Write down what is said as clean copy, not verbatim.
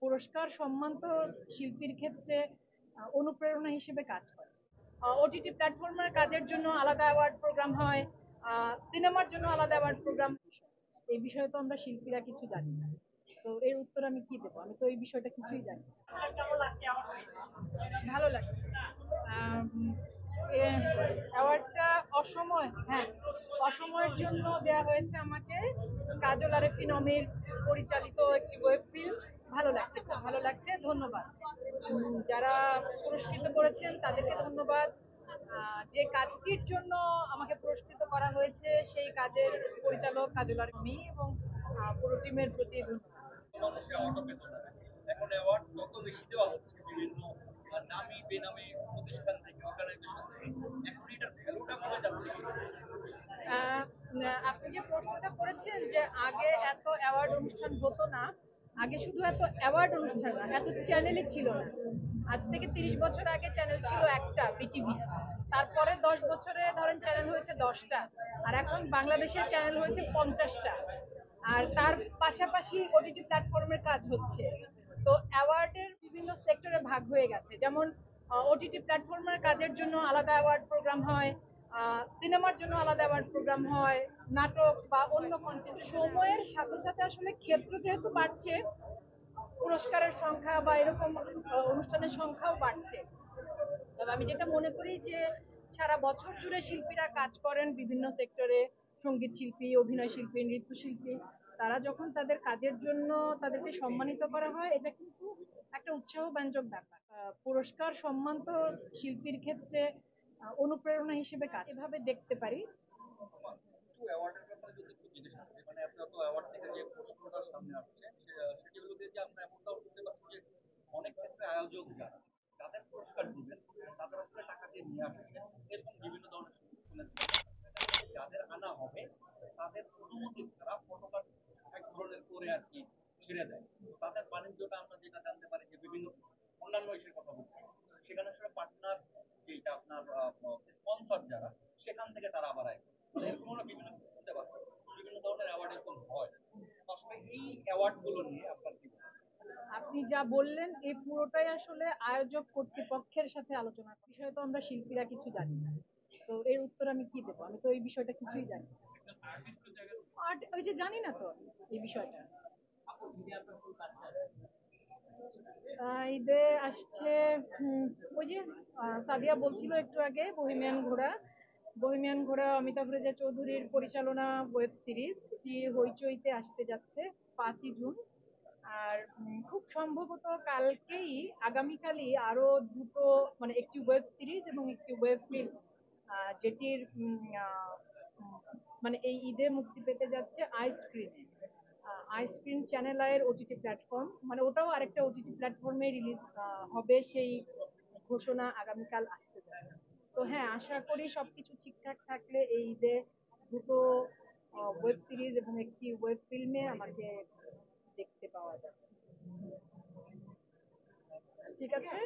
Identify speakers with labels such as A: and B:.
A: পুরস্কার সম্মান তো শিল্পীর ক্ষেত্রে অনুপ্রেরণা হিসেবে কাজ করে। ওটিটি প্ল্যাটফর্মের কাজের জন্য আলাদা অ্যাওয়ার্ড প্রোগ্রাম হয়, সিনেমার জন্য আলাদা অ্যাওয়ার্ড প্রোগ্রাম। এই বিষয়ে তো আমরা শিল্পীরা কিছু জানি না, তো এর উত্তর আমি কি দেবো? আমি তো এই বিষয়টা কিছুই জানি না। ভালো লাগছে। অ্যাওয়ার্ডটা অসময়, হ্যাঁ, অসময়ের জন্য দেয়া হয়েছে আমাকে। কাজল আরেফিন অমির পরিচালিত একটি ওয়েব ফিল্ম। ভালো লাগছে, খুব ভালো লাগছে, ধন্যবাদ। যারা পুরস্কৃত করেছেন তাদেরকে ধন্যবাদ। যে কাজটির জন্য আমাকে পুরস্কৃত করা হয়েছে সেই কাজের পরিচালক কাজল আরেফিন এবং পুরো টিমের প্রতি ধন্যবাদ।
B: মানুষের অটো পেত না। এখন অ্যাওয়ার্ড যত বেশি দেওয়া হচ্ছে বিভিন্ন নামি বেনামি প্রতিষ্ঠান থেকে অর্গানাইজেশন থেকে, এখন এটার ভ্যালুটা কমে যাচ্ছে।
A: আহ, আপনি যে প্রশ্নটা করেছেন যে আগে এত অ্যাওয়ার্ড অনুষ্ঠান হতো না, আগে শুধু এত অ্যাওয়ার্ড অনুষ্ঠান না, এত চ্যানেলই ছিল না। আজ থেকে 30 বছর আগে চ্যানেল ছিল একটা, বিটিভি। তারপরে 10 বছরে ধরেন চ্যানেল হয়েছে 10টা, আর এখন বাংলাদেশের চ্যানেল হয়েছে 50টা। আর তার পাশাপাশি ওটিটি প্ল্যাটফর্মের কাজ হচ্ছে। তো অ্যাওয়ার্ডের বিভিন্ন সেক্টরে ভাগ হয়ে গেছে, যেমন ওটিটি প্ল্যাটফর্মের কাজের জন্য আলাদা অ্যাওয়ার্ড প্রোগ্রাম হয়, সিনেমার জন্য আলাদা অ্যাওয়ার্ড প্রোগ্রাম হয়, নাটক বা অন্য কন্টেন্ট। সময়ের সাথে সাথে আসলে ক্ষেত্র যেহেতু বাড়ছে, পুরস্কারের সংখ্যা বা এরকম অনুষ্ঠানের সংখ্যাও বাড়ছে। তবে আমি যেটা মনে করি যে সারা বছর জুড়ে শিল্পীরা কাজ করেন বিভিন্ন সেক্টরে, সঙ্গীত শিল্পী, অভিনয় শিল্পী, নৃত্যশিল্পী। তারা যখন তাদের কাজের জন্য তাদেরকে সম্মানিত করা হয়, এটা কিন্তু একটা উৎসাহব্যঞ্জক ব্যাপার। পুরস্কার সম্মান তো শিল্পীর ক্ষেত্রে অনুপ্রেরণা হিসেবে কাজ, এভাবে দেখতে পারি।
B: একটু অ্যাওয়ার্ডের ব্যাপারে যদি একটু জিজ্ঞেস করি, মানে আপনি অত অ্যাওয়ার্ড থেকে যে প্রশ্নটা সামনে আসছে সেটি হলো যে আমরা এমনটাও শুনতে পাচ্ছি যে অনেক ক্ষেত্রে আয়োজক যারা যাদের পুরস্কার দিবেন তাদের আসলে টাকা দিয়ে নিয়ে আসছে, এরকম বিভিন্ন ধরনের শুনেছি। যাদের আনা হবে তাদের অনুমতি ছাড়া ফটোটা এক ধরনের করে আর কি ছেড়ে দেয়। তো তাদের বাণিজ্যটা আমরা যেটা জানতে পারি যে বিভিন্ন অন্যান্য ইসের কথা বলছি, সেখানে আসলে পার্টনার যেটা আপনার স্পন্সর যারা, সেখান থেকে তারা আবার আয় করে। মানে এরকম আমরা বিভিন্ন কিছু শুনতে পাচ্ছি, বিভিন্ন ধরনের অ্যাওয়ার্ড এরকম হয়। তো আসলে এই অ্যাওয়ার্ড গুলো নিয়ে আপনার কি বলার?
A: আপনি যা বললেন এই পুরোটাই আসলে আয়োজক কর্তৃপক্ষের সাথে আলোচনা করা। বিষয়ে তো আমরা শিল্পীরা কিছু জানি না, তো এর উত্তর আমি কি দেবো? আমি তো এই বিষয়টা কিছুই জানি না। আর ওই যে জানি না তো এই বিষয়টা। ঈদে আসছে, ওই যে সাদিয়া বলছিল একটু আগে, বহিমিয়ান ঘোড়া অমিতাভ রেজা চৌধুরীর পরিচালনা ওয়েব সিরিজ, এটি হইচইতে আসতে যাচ্ছে 5ই জুন। আর খুব সম্ভবত কালকেই, আগামীকালই আরো দুটো, মানে একটি ওয়েব সিরিজ এবং একটি ওয়েব ফিল্ম, যেটির মানে এই ঈদে মুক্তি পেতে যাচ্ছে আইস্ক্রিনে। আইস্ক্রিন চ্যানেল আয়ের ওটিটি প্ল্যাটফর্ম, মানে ওটাও আরেকটা ওটিটি প্ল্যাটফর্মে রিলিজ হবে, সেই ঘোষণা আগামীকাল আসতে যাচ্ছে। তো হ্যাঁ, আশা করি সবকিছু ঠিকঠাক থাকলে এই ঈদে দুটো ওয়েব সিরিজ এবং একটি ওয়েব ফিল্মে আমাকে দেখতে পাওয়া যাবে। ঠিক আছে।